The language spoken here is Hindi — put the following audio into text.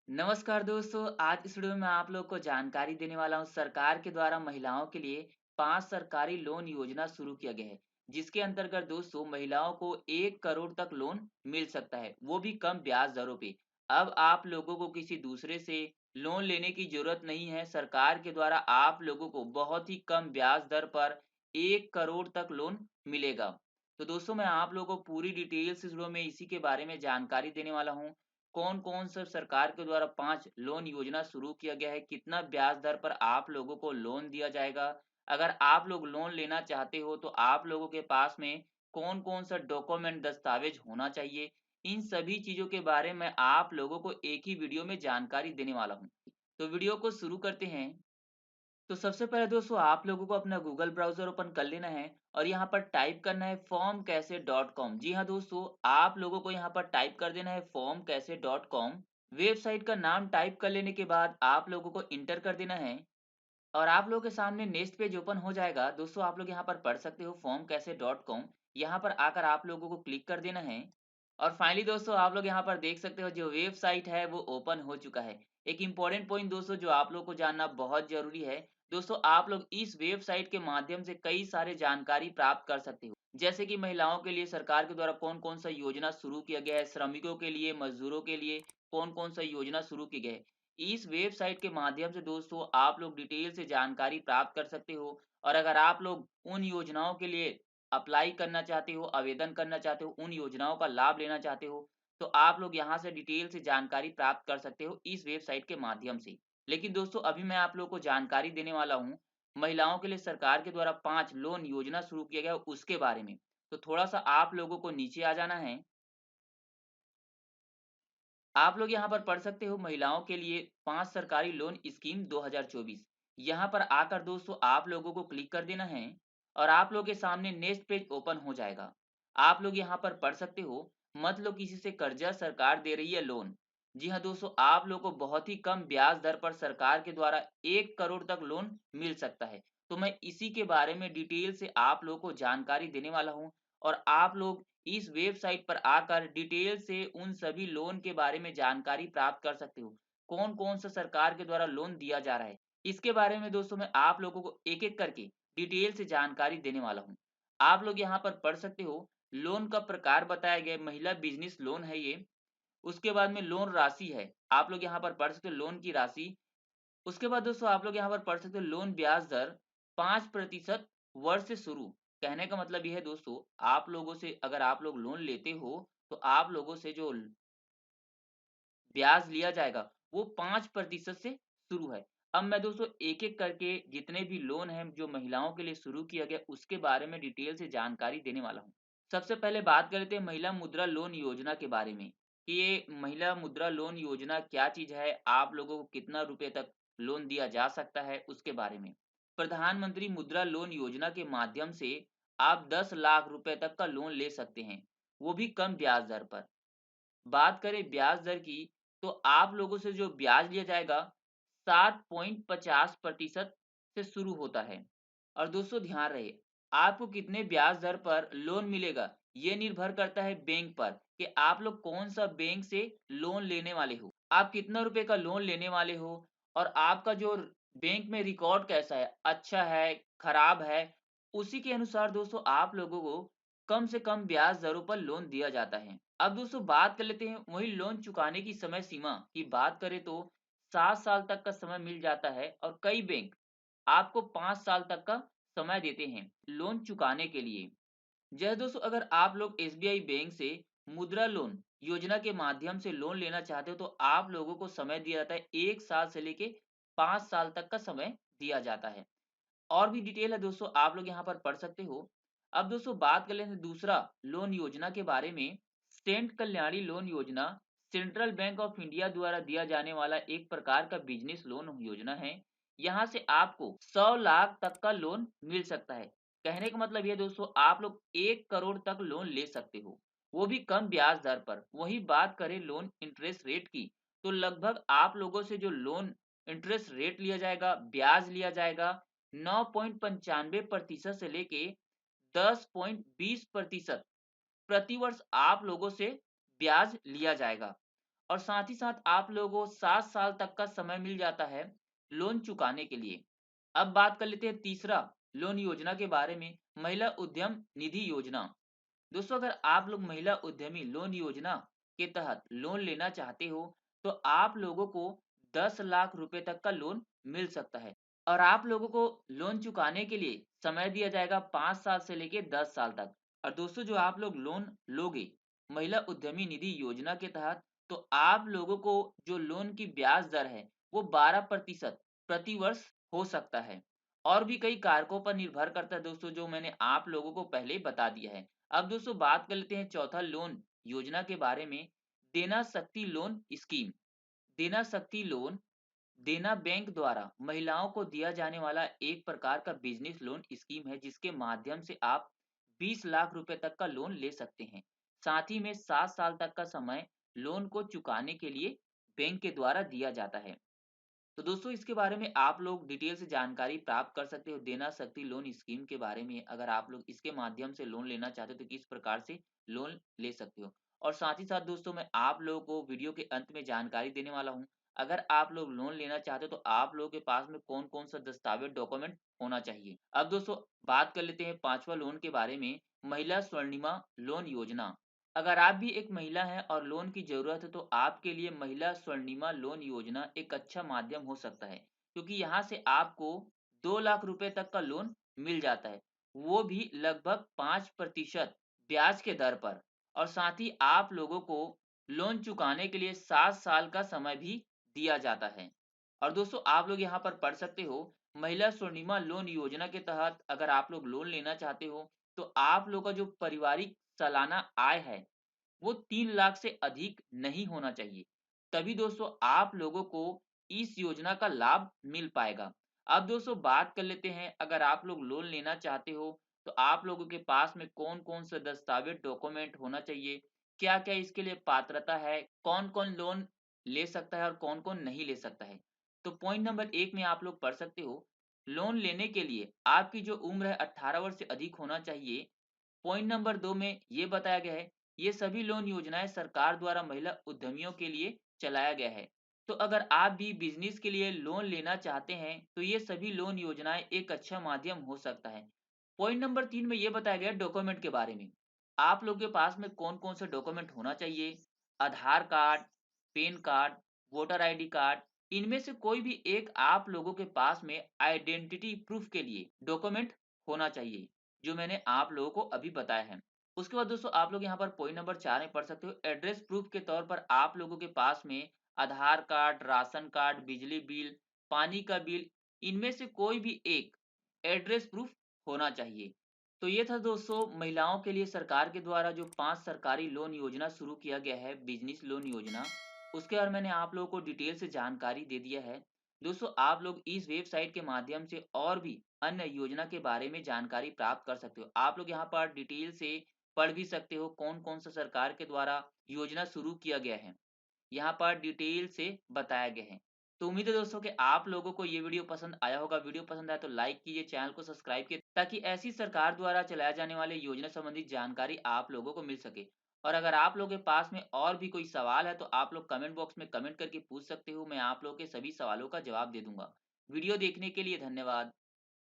नमस्कार दोस्तों, आज इस वीडियो में आप लोग को जानकारी देने वाला हूँ। सरकार के द्वारा महिलाओं के लिए 5 सरकारी लोन योजना शुरू किया गया है, जिसके अंतर्गत दोस्तों महिलाओं को 1 करोड़ तक लोन मिल सकता है, वो भी कम ब्याज दरों पे। अब आप लोगों को किसी दूसरे से लोन लेने की जरूरत नहीं है। सरकार के द्वारा आप लोगों को बहुत ही कम ब्याज दर पर 1 करोड़ तक लोन मिलेगा। तो दोस्तों मैं आप लोगों को पूरी डिटेल से इस वीडियो में इसी के बारे में जानकारी देने वाला हूँ। कौन-कौन सा सरकार के द्वारा 5 लोन योजना शुरू किया गया है, कितना ब्याज दर पर आप लोगों को लोन दिया जाएगा। अगर आप लोग लोन लेना चाहते हो तो आप लोगों के पास में कौन-कौन सा डॉक्यूमेंट दस्तावेज होना चाहिए, इन सभी चीज़ों के बारे में आप लोगों को एक ही वीडियो में जानकारी देने वाला हूँ। तो वीडियो को शुरू करते हैं। तो सबसे पहले दोस्तों आप लोगों को अपना गूगल ब्राउज़र ओपन कर लेना है और यहाँ पर टाइप करना है formcaise.com। जी हाँ दोस्तों, आप लोगों को यहाँ पर टाइप कर देना है formcaise.com। वेबसाइट का नाम टाइप कर लेने के बाद आप लोगों को इंटर कर देना है और आप लोगों के सामने नेक्स्ट पेज ओपन हो जाएगा। दोस्तों आप लोग यहाँ पर पढ़ सकते हो formcaise.com। यहाँ पर आकर आप लोगों को क्लिक कर देना है और फाइनली दोस्तों आप लोग यहाँ पर देख सकते हो जो वेबसाइट है वो ओपन हो चुका है। एक इम्पोर्टेंट पॉइंट दोस्तों जो आप लोग को जानना बहुत ज़रूरी है, दोस्तों आप लोग इस वेबसाइट के माध्यम से कई सारे जानकारी प्राप्त कर सकते हो। जैसे कि महिलाओं के लिए सरकार के द्वारा कौन-कौन सा योजना शुरू किया गया है, श्रमिकों के लिए, मज़दूरों के लिए कौन-कौन सा योजना शुरू की गई है। इस वेबसाइट के माध्यम से दोस्तों आप लोग डिटेल से जानकारी प्राप्त कर सकते हो और अगर आप लोग उन योजनाओं के लिए अप्लाई करना चाहते हो, आवेदन करना चाहते हो, उन योजनाओं का लाभ लेना चाहते हो, तो आप लोग यहाँ से डिटेल से जानकारी प्राप्त कर सकते हो इस वेबसाइट के माध्यम से। लेकिन दोस्तों अभी मैं आप लोगों को जानकारी देने वाला हूँ, महिलाओं के लिए सरकार के द्वारा 5 लोन योजना शुरू किया गया है उसके बारे में। तो थोड़ा-सा आप लोगों को नीचे आ जाना है। आप लोग यहाँ पर पढ़ सकते हो महिलाओं के लिए 5 सरकारी लोन स्कीम 2024। यहाँ पर आकर दोस्तों आप लोगों को क्लिक कर देना है और आप लोगों के सामने नेक्स्ट पेज ओपन हो जाएगा। आप लोग यहाँ पर पढ़ सकते हो, मत लो किसी से कर्जा, सरकार दे रही है लोन। जी हाँ दोस्तों, आप लोग को बहुत ही कम ब्याज दर पर सरकार के द्वारा 1 करोड़ तक लोन मिल सकता है। तो मैं इसी के बारे में डिटेल से आप लोगों को जानकारी देने वाला हूँ और आप लोग इस वेबसाइट पर आकर डिटेल से उन सभी लोन के बारे में जानकारी प्राप्त कर सकते हो। कौन-कौन सा सरकार के द्वारा लोन दिया जा रहा है। इसके बारे में दोस्तों मैं आप लोगों को एक-एक करके डिटेल से जानकारी देने वाला हूँ। आप लोग यहाँ पर पढ़ सकते हो, लोन का प्रकार बताया गया है, महिला बिज़नेस लोन है ये। उसके बाद में लोन राशि है, आप लोग यहाँ पर पढ़ सकते हो लोन की राशि। उसके बाद दोस्तों आप लोग यहाँ पर पढ़ सकते हो लोन ब्याज दर 5% वर्ष से शुरू। कहने का मतलब ये है दोस्तों, आप लोगों से अगर आप लोग लोन लेते हो, तो आप लोगों से जो ब्याज लिया जाएगा, वो 5% से शुरू है। अब मैं दोस्तों एक-एक करके जितने भी लोन हैं जो महिलाओं के लिए शुरू किया गया, उसके बारे में डिटेल से जानकारी देने वाला हूँ। सबसे पहले बात कर लेते हैं महिला मुद्रा लोन योजना के बारे में, कि ये महिला मुद्रा लोन योजना क्या चीज़ है, आप लोगों को कितना रुपए तक लोन दिया जा सकता है, उसके बारे में। प्रधानमंत्री मुद्रा लोन योजना के माध्यम से आप 10 लाख रुपए तक का लोन ले सकते हैं, वो भी कम ब्याज दर पर। बात करें ब्याज दर की, तो आप लोगों से जो ब्याज लिया जाएगा 7.50% से शुरू होता है। और दोस्तों ध्यान रहे, आपको कितने ब्याज दर पर लोन मिलेगा, ये निर्भर करता है बैंक पर कि आप लोग कौन-सा बैंक से लोन लेने वाले हो। आप कितना रुपए का लोन लेने वाले हो और आपका जो बैंक में रिकॉर्ड कैसा है, अच्छा है, खराब है, उसी के अनुसार दोस्तों आप लोगों को कम से कम ब्याज दरों पर लोन दिया जाता है। अब दोस्तों बात कर लेते हैं वही लोन चुकाने की समय सीमा की बात करें तो 7 साल तक का समय मिल जाता है और कई बैंक आपको 5 साल तक का समय देते हैं लोन चुकाने के लिए। जैसे दोस्तों अगर आप लोग एसबीआई बैंक से मुद्रा लोन योजना के माध्यम से लोन लेना चाहते हो तो आप लोगों को समय दिया जाता है 1 साल से लेके 5 साल तक का समय दिया जाता है। और भी डिटेल है दोस्तों आप लोग यहाँ पर पढ़ सकते हो। अब दोस्तों बात कर लेते हैं दूसरा लोन योजना के बारे में। स्टैंड कल्याणी लोन योजना सेंट्रल बैंक ऑफ इंडिया द्वारा दिया जाने वाला एक प्रकार का बिजनेस लोन योजना है। यहाँ से आपको 100 लाख तक का लोन मिल सकता है। कहने का मतलब ये दोस्तों आप लोग 1 करोड़ तक लोन ले सकते हो, वो भी कम ब्याज दर पर। वही बात करें लोन इंटरेस्ट रेट की, तो लगभग आप लोगों से जो लोन इंटरेस्ट रेट लिया जाएगा, ब्याज लिया जाएगा 9.95% से लेके 10.20% प्रतिवर्ष आप लोगों से ब्याज लिया जाएगा। और साथ ही साथ आप लोगों को 7 साल तक का समय मिल जाता है लोन चुकाने के लिए। अब बात कर लेते हैं तीसरा लोन योजना के बारे में, महिला उद्यम निधि योजना। दोस्तों अगर आप लोग महिला उद्यमी लोन योजना के तहत लोन लेना चाहते हो तो आप लोगों को 10 लाख रुपए तक का लोन मिल सकता है और आप लोगों को लोन चुकाने के लिए समय दिया जाएगा 5 साल से लेके 10 साल तक। और दोस्तों जो आप लोग लोन लोगे महिला उद्यमी निधि योजना के तहत तो आप लोगों को जो लोन की ब्याज दर है वो 12% प्रति वर्ष हो सकता है और भी कई कारकों पर निर्भर करता है दोस्तों, जो मैंने आप लोगों को पहले ही बता दिया है। अब दोस्तों बात कर लेते हैं चौथा लोन योजना के बारे में, देना शक्ति लोन स्कीम। देना शक्ति लोन देना बैंक द्वारा महिलाओं को दिया जाने वाला एक प्रकार का बिजनेस लोन स्कीम है जिसके माध्यम से आप 20 लाख रुपए तक का लोन ले सकते हैं। साथ ही में 7 साल तक का समय लोन को चुकाने के लिए बैंक के द्वारा दिया जाता है। तो दोस्तों इसके बारे में आप लोग डिटेल से जानकारी प्राप्त कर सकते हो देना शक्ति लोन स्कीम के बारे में। अगर आप लोग इसके माध्यम से लोन लेना चाहते हो तो किस प्रकार से लोन ले सकते हो। और साथ ही साथ दोस्तों मैं आप लोगों को वीडियो के अंत में जानकारी देने वाला हूँ। अगर आप लोग लोन लेना चाहते हो तो आप लोगों के पास में कौन कौन सा दस्तावेज डॉक्यूमेंट होना चाहिए। अब दोस्तों बात कर लेते हैं पांचवा लोन के बारे में, महिला स्वर्णिमा लोन योजना। अगर आप भी एक महिला हैं और लोन की ज़रूरत है तो आपके लिए महिला स्वर्णिमा लोन योजना एक अच्छा माध्यम हो सकता है, क्योंकि यहाँ से आपको 2 लाख रुपए तक का लोन मिल जाता है, वो भी लगभग 5% ब्याज के दर पर। और साथ ही आप लोगों को लोन चुकाने के लिए 7 साल का समय भी दिया जाता है। और दोस्तों आप लोग यहाँ पर पढ़ सकते हो, महिला स्वर्णिमा लोन योजना के तहत अगर आप लोग लोन लेना चाहते हो तो आप लोग का जो पारिवारिक सालाना आय है वो 3 लाख से अधिक नहीं होना चाहिए। तभी दोस्तों आप लोगों को इस योजना का लाभ मिल पाएगा। अब दोस्तों बात कर लेते हैं, अगर आप लोग लोन लेना चाहते हो तो आप लोगों के पास में कौन-कौन से दस्तावेज डॉक्यूमेंट होना चाहिए, क्या-क्या इसके लिए पात्रता है, कौन-कौन लोन ले सकता है और कौन-कौन नहीं ले सकता है। तो पॉइंट नंबर 1 में आप लोग पढ़ सकते हो, लोन लेने के लिए आपकी जो उम्र है 18 वर्ष से अधिक होना चाहिए। पॉइंट नंबर 2 में ये बताया गया है, ये सभी लोन योजनाएँ सरकार द्वारा महिला उद्यमियों के लिए चलाया गया है। तो अगर आप भी बिज़नेस के लिए लोन लेना चाहते हैं, तो ये सभी लोन योजनाएँ एक अच्छा माध्यम हो सकता है। पॉइंट नंबर 3 में ये बताया गया है डॉक्यूमेंट के बारे में। आप लोग के पास में कौन-कौन से डॉक्यूमेंट होना चाहिए, Aadhaar card, PAN card, voter ID card, इनमें से कोई भी एक आप लोगों के पास में आइडेंटिटी प्रूफ के लिए डॉक्यूमेंट होना चाहिए, जो मैंने आप लोगों को अभी बताया है। उसके बाद दोस्तों आप लोग यहाँ पर पॉइंट नंबर 4 में पढ़ सकते हो, एड्रेस प्रूफ के तौर पर आप लोगों के पास में आधार कार्ड, राशन कार्ड, बिजली बिल, पानी का बिल, इनमें से कोई भी एक एड्रेस प्रूफ होना चाहिए। तो ये था दोस्तों महिलाओं के लिए सरकार के द्वारा जो 5 सरकारी लोन योजना शुरू किया गया है, बिज़नेस लोन योजना, उसके बारे में मैंने आप लोगों को डिटेल से जानकारी दे दिया है। दोस्तों आप लोग इस वेबसाइट के माध्यम से और भी अन्य योजना के बारे में जानकारी प्राप्त कर सकते हो। आप लोग यहाँ पर डिटेल से पढ़ भी सकते हो कौन-कौन सा सरकार के द्वारा योजना शुरू किया गया है। यहाँ पर डिटेल से बताया गया है। तो उम्मीद है दोस्तों कि आप लोगों को ये वीडियो पसंद आया होगा। वीडियो पसंद आया तो लाइक कीजिए, चैनल को सब्सक्राइब कीजिए ताकि ऐसी सरकार द्वारा चलाए जाने वाले योजना संबंधित जानकारी आप लोगों को मिल सके। और अगर आप लोगों के पास में और भी कोई सवाल है तो आप लोग कमेंट बॉक्स में कमेंट करके पूछ सकते हो। मैं आप लोगों के सभी सवालों का जवाब दे दूँगा। वीडियो देखने के लिए धन्यवाद।